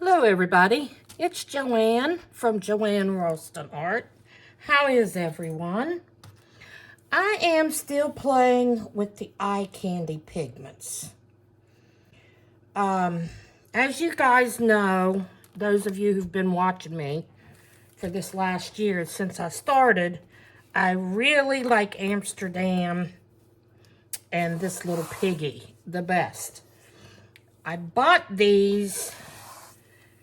Hello everybody, it's Joanne from Joanne Ralston Art. How is everyone? I am still playing with the eye candy pigments. As you guys know, those of you who've been watching me for this last year since I started, I really like Amsterdam and this little piggy the best. I bought these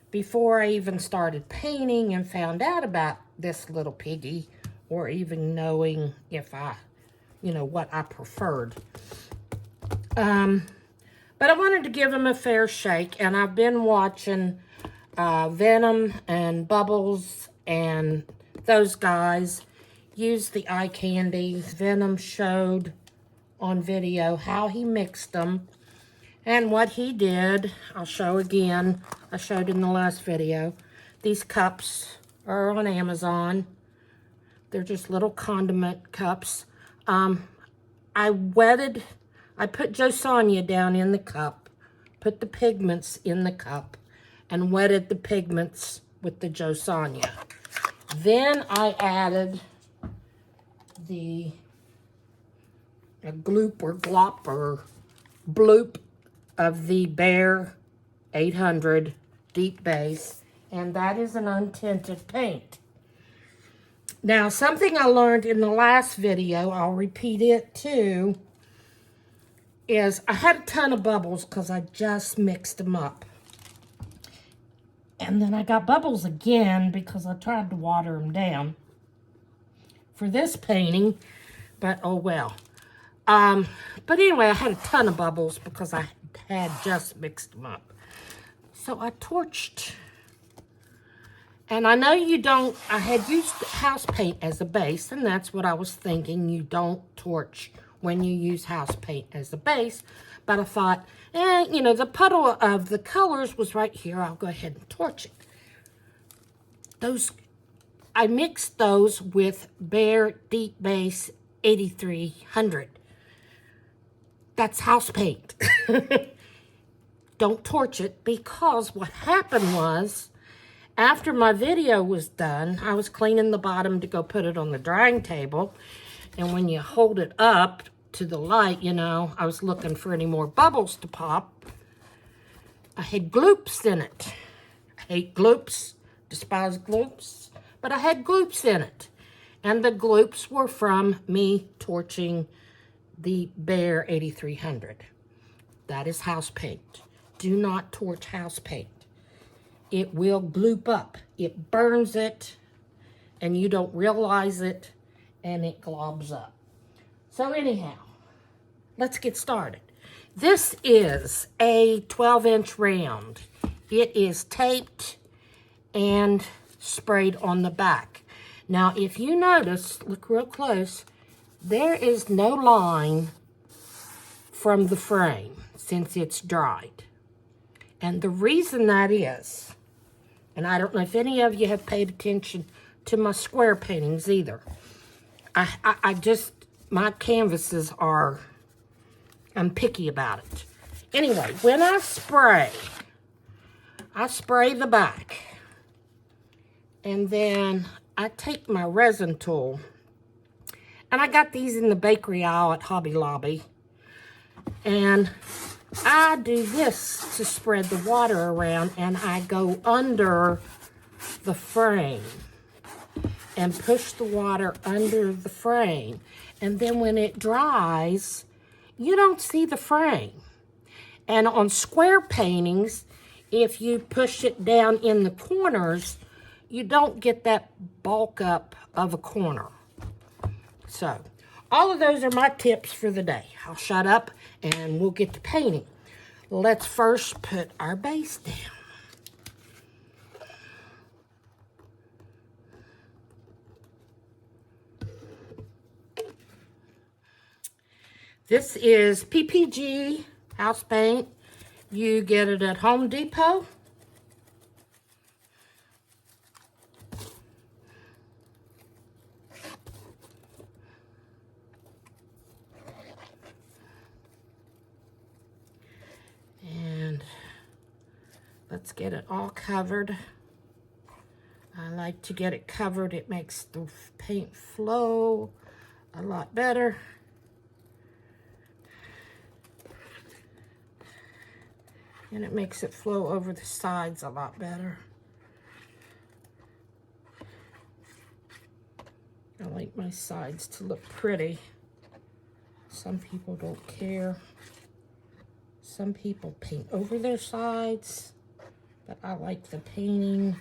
before I even started painting and found out about this little piggy, or even knowing if what I preferred. But I wanted to give them a fair shake, and I've been watching Venom and Bubbles and those guys use the eye candies. Venom showed on video how he mixed them. And what he did, I'll show again. I showed in the last video. These cups are on Amazon. They're just little condiment cups. I put Josanya down in the cup, put the pigments in the cup, and wetted the pigments with the Josanya. Then I added a gloop or glop or bloop of the Bear 800 deep base, and that is an untinted paint. Now, something I learned in the last video, I'll repeat it too, is I had a ton of bubbles because I just mixed them up. And then I got bubbles again because I tried to water them down for this painting, but oh well. But anyway, I had a ton of bubbles because I had just mixed them up. So I torched. And I know you don't, I had used house paint as a base, and that's what I was thinking. You don't torch when you use house paint as a base. But I thought, the puddle of the colors was right here. I'll go ahead and torch it. I mixed those with Bear Deep Base 8300. That's house paint. Don't torch it, because what happened was, after my video was done, I was cleaning the bottom to go put it on the drying table. And when you hold it up to the light, I was looking for any more bubbles to pop. I had gloops in it. I hate gloops, despise gloops, but I had gloops in it. And the gloops were from me torching the Bear 8300. That is house paint. Do not torch house paint. It will gloop up. It burns it, and you don't realize it, and it globs up. So anyhow, let's get started. This is a 12-inch round. It is taped and sprayed on the back. Now, if you notice, look real close, there is no line from the frame since it's dried. And the reason that is, and I don't know if any of you have paid attention to my square paintings either. My canvases are, I'm picky about it. Anyway, when I spray the back. And then I take my resin tool. And I got these in the bakery aisle at Hobby Lobby. And I do this to spread the water around, and I go under the frame and push the water under the frame. And then when it dries, you don't see the frame. And on square paintings, if you push it down in the corners, you don't get that bulk up of a corner. So, all of those are my tips for the day. I'll shut up and we'll get to painting. Let's first put our base down. This is PPG house paint. You get it at Home Depot. Let's get it all covered. I like to get it covered. It makes the paint flow a lot better. And it makes it flow over the sides a lot better. I like my sides to look pretty. Some people don't care. Some people paint over their sides, but I like the painting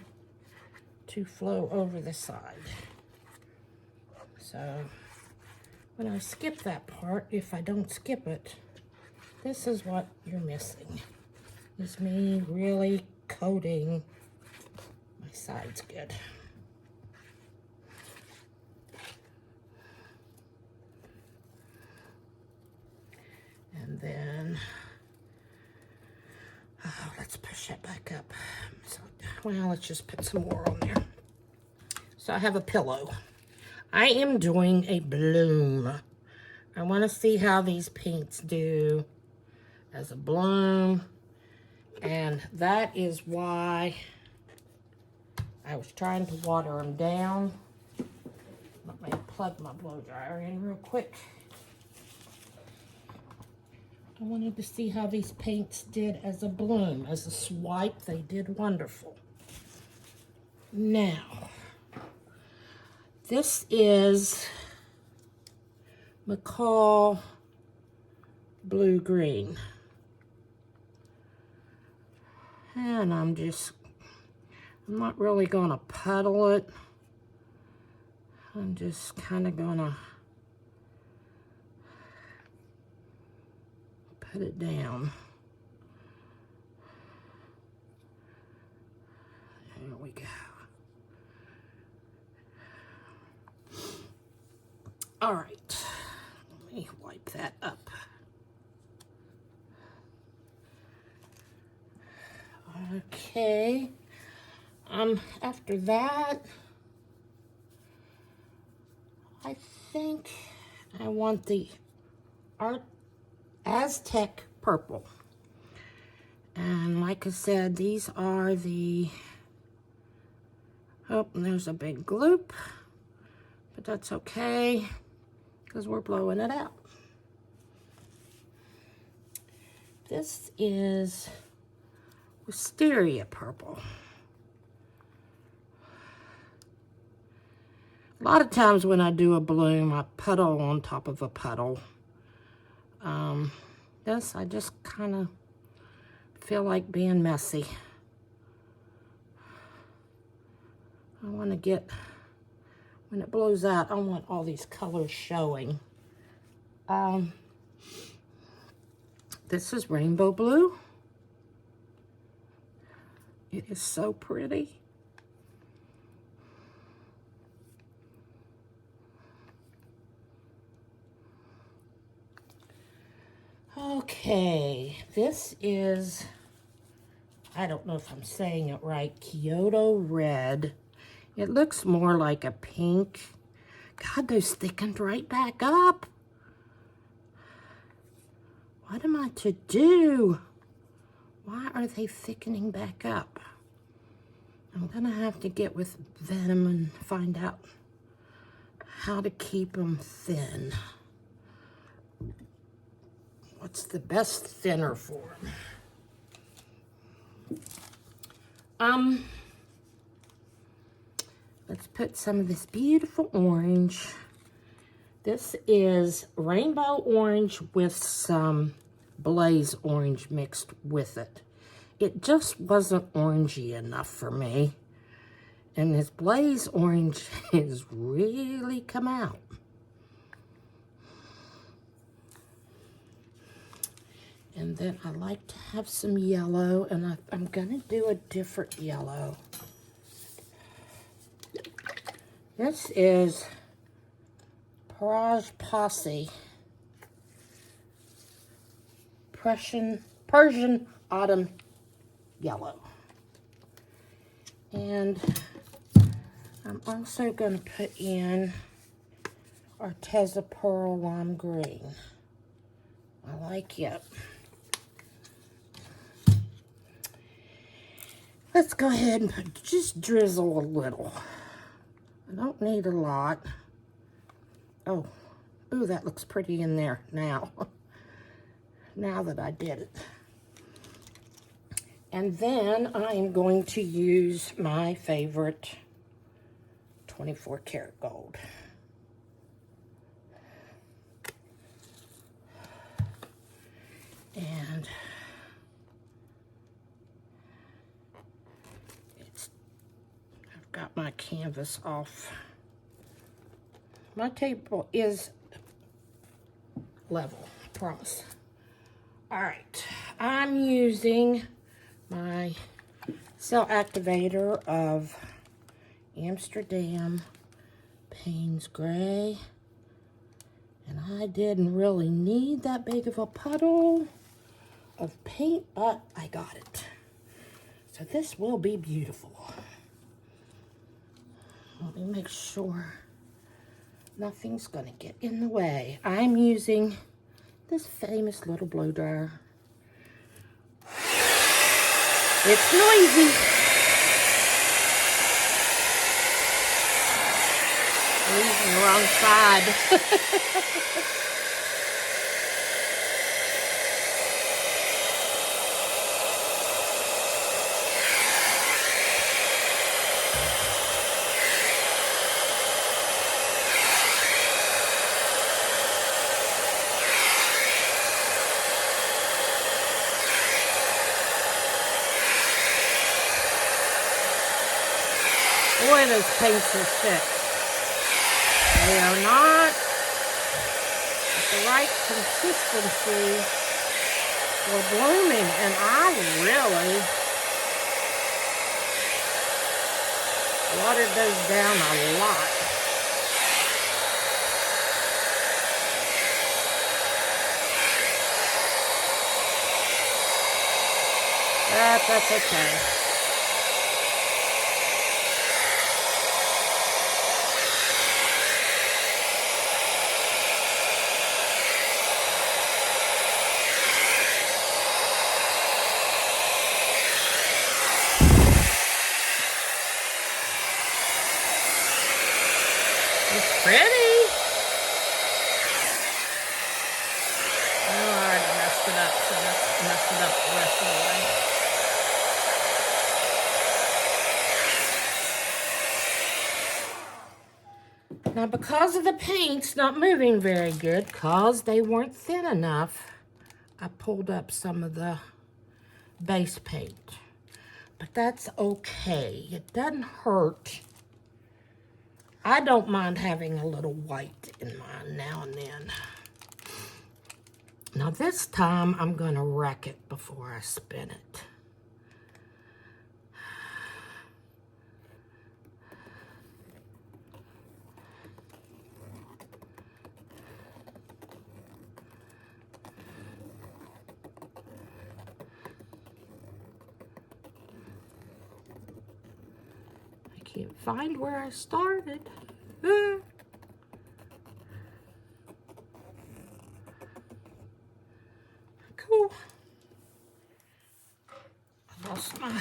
to flow over the side. So when I skip that part, if I don't skip it, this is what you're missing. Is me really coating my sides good. And then, oh, let's push that back up. So, well, let's just put some more on there. So I have a pillow. I am doing a bloom. I want to see how these paints do as a bloom. And that is why I was trying to water them down. Let me plug my blow dryer in real quick. I wanted to see how these paints did as a bloom. As a swipe, they did wonderful. Now, this is Macaw blue-green. And I'm not really going to puddle it. I'm just kind of going to put it down. There we go. All right, let me wipe that up. Okay, after that, I think I want the AZTEC purple. And like I said, these are the, oh, and there's a big gloop, but that's okay, because we're blowing it out. This is Wisteria purple. A lot of times when I do a bloom, I puddle on top of a puddle. This, I just kind of feel like being messy. I want to get, when it blows out, I want all these colors showing. This is rainbow blue. It is so pretty. Okay, this is, I don't know if I'm saying it right, Kyoto Red. It looks more like a pink. God, those thickened right back up. What am I to do? Why are they thickening back up? I'm gonna have to get with Venom and find out how to keep them thin. What's the best thinner for them? Let's put some of this beautiful orange. This is rainbow orange with some blaze orange mixed with it. It just wasn't orangey enough for me. And this blaze orange has really come out. And then I like to have some yellow, and I'm gonna do a different yellow. This is POSSE Persian Autumn Yellow. And I'm also going to put in ARTEZA Pearl Lime Green. I like it. Let's go ahead and just drizzle a little. I don't need a lot. Oh, ooh, that looks pretty in there now. Now that I did it. And then I am going to use my favorite 24 karat gold. And I've got my canvas off. My table is level, I promise. All right, I'm using my cell activator of Amsterdam Payne's Gray. And I didn't really need that big of a puddle of paint, but I got it. So this will be beautiful. Let me make sure nothing's gonna get in the way. I'm using this famous little blow dryer. It's noisy. I'm using the wrong side. Boy, those paints are thick. They are not at the right consistency for blooming, and I really watered those down a lot. That's okay. It's pretty. Oh, I already messed it up, so let's mess it up the rest of the way. Now, because of the paints not moving very good, because they weren't thin enough, I pulled up some of the base paint. But that's okay. It doesn't hurt. I don't mind having a little white in mine now and then. Now this time, I'm going to wreck it before I spin it. Can't find where I started. Cool. I lost my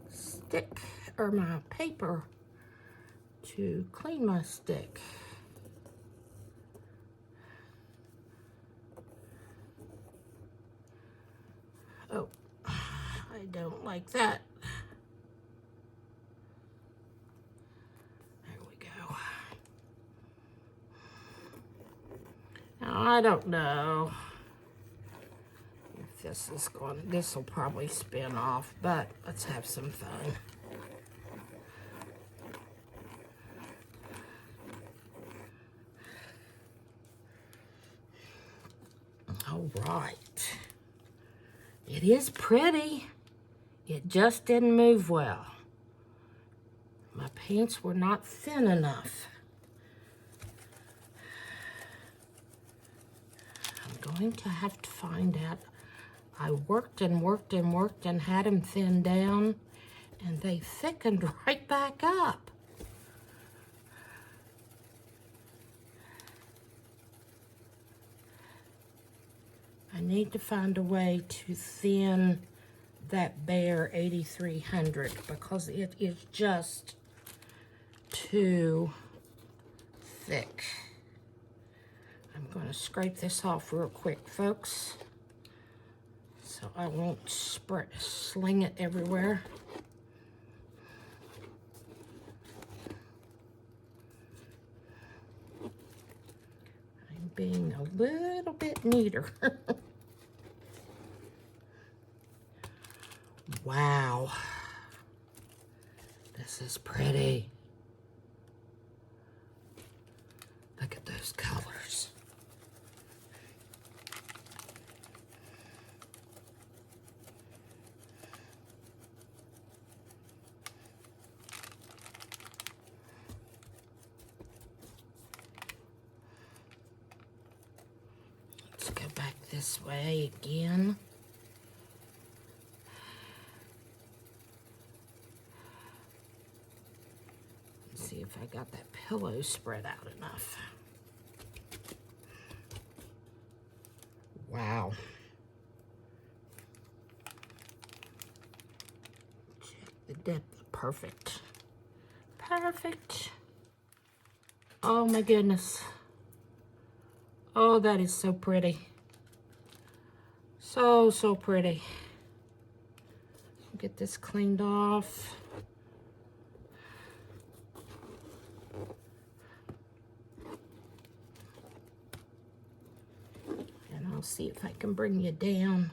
stick or my paper to clean my stick. Oh, I don't like that. There we go. Now, I don't know if this is going, this will probably spin off, but let's have some fun. All right. It is pretty. It just didn't move well. My paints were not thin enough. I'm going to have to find out. I worked and worked and worked and had them thinned down, and they thickened right back up. I need to find a way to thin that bare 8300 because it is just too thick. I'm going to scrape this off real quick, folks, so I won't sling it everywhere. I'm being a little bit neater. Wow, this is pretty. Look at those colors. Let's go back this way again. See if I got that pillow spread out enough. Wow. Check the depth. Perfect. Perfect. Oh my goodness. Oh, that is so pretty. So, so pretty. Get this cleaned off. I'll see if I can bring you down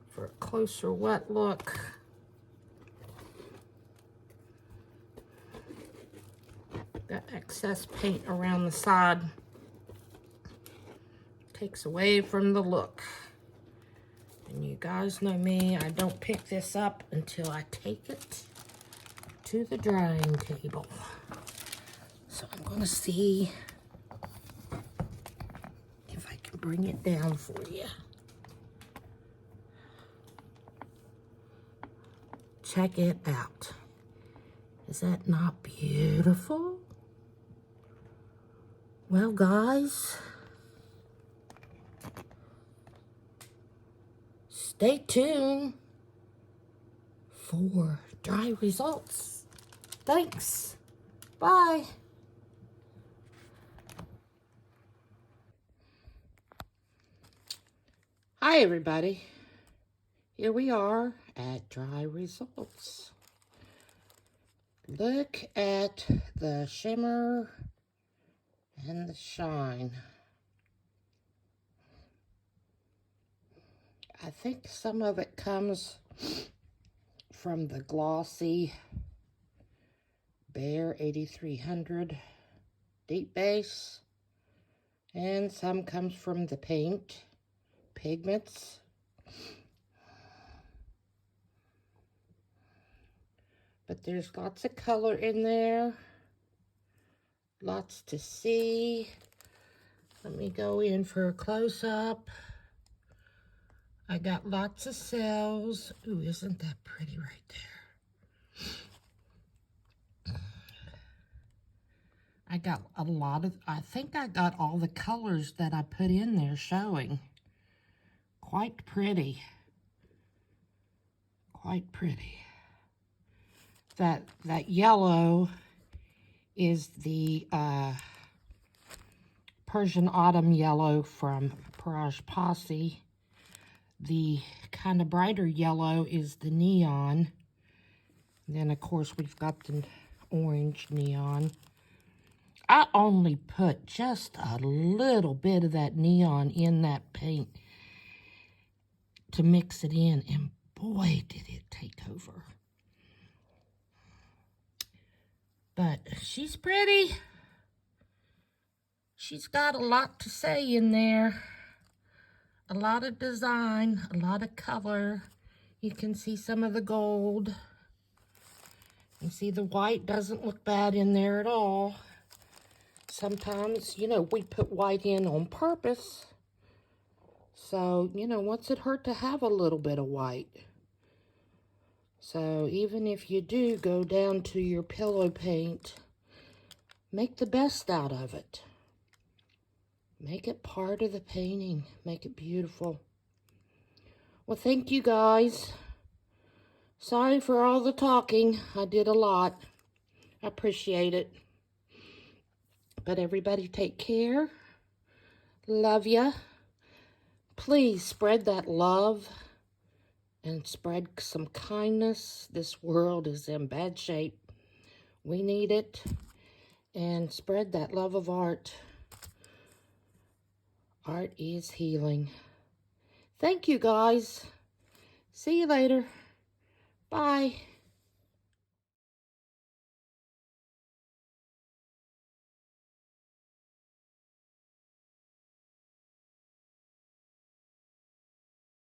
for a closer wet look. That excess paint around the side takes away from the look. And you guys know me, I don't pick this up until I take it to the drying table. So I'm going to see bring it down for you. Check it out. Is that not beautiful? Well, guys, stay tuned for dry results. Thanks. Bye. Hi everybody, here we are at dry results. Look at the shimmer and the shine. I think some of it comes from the glossy Bare 8300 deep base, and some comes from the paint pigments. But there's lots of color in there, lots to see. Let me go in for a close-up. I got lots of cells. Ooh, isn't that pretty right there? I got a lot of, I think I got all the colors that I put in there showing. Quite pretty. Quite pretty. That yellow is the Persian Autumn yellow from POSSE. The kind of brighter yellow is the neon. And then, of course, we've got the orange neon. I only put just a little bit of that neon in that paint to mix it in, and boy, did it take over. But she's pretty. She's got a lot to say in there. A lot of design, a lot of color. You can see some of the gold. You see the white doesn't look bad in there at all. Sometimes, you know, we put white in on purpose. So, you know, what's it hurt to have a little bit of white? So, even if you do go down to your pillow paint, make the best out of it. Make it part of the painting. Make it beautiful. Well, thank you guys. Sorry for all the talking. I did a lot. I appreciate it. But everybody take care. Love ya. Please spread that love and spread some kindness. This world is in bad shape. We need it. And spread that love of art. Art is healing. Thank you, guys. See you later. Bye.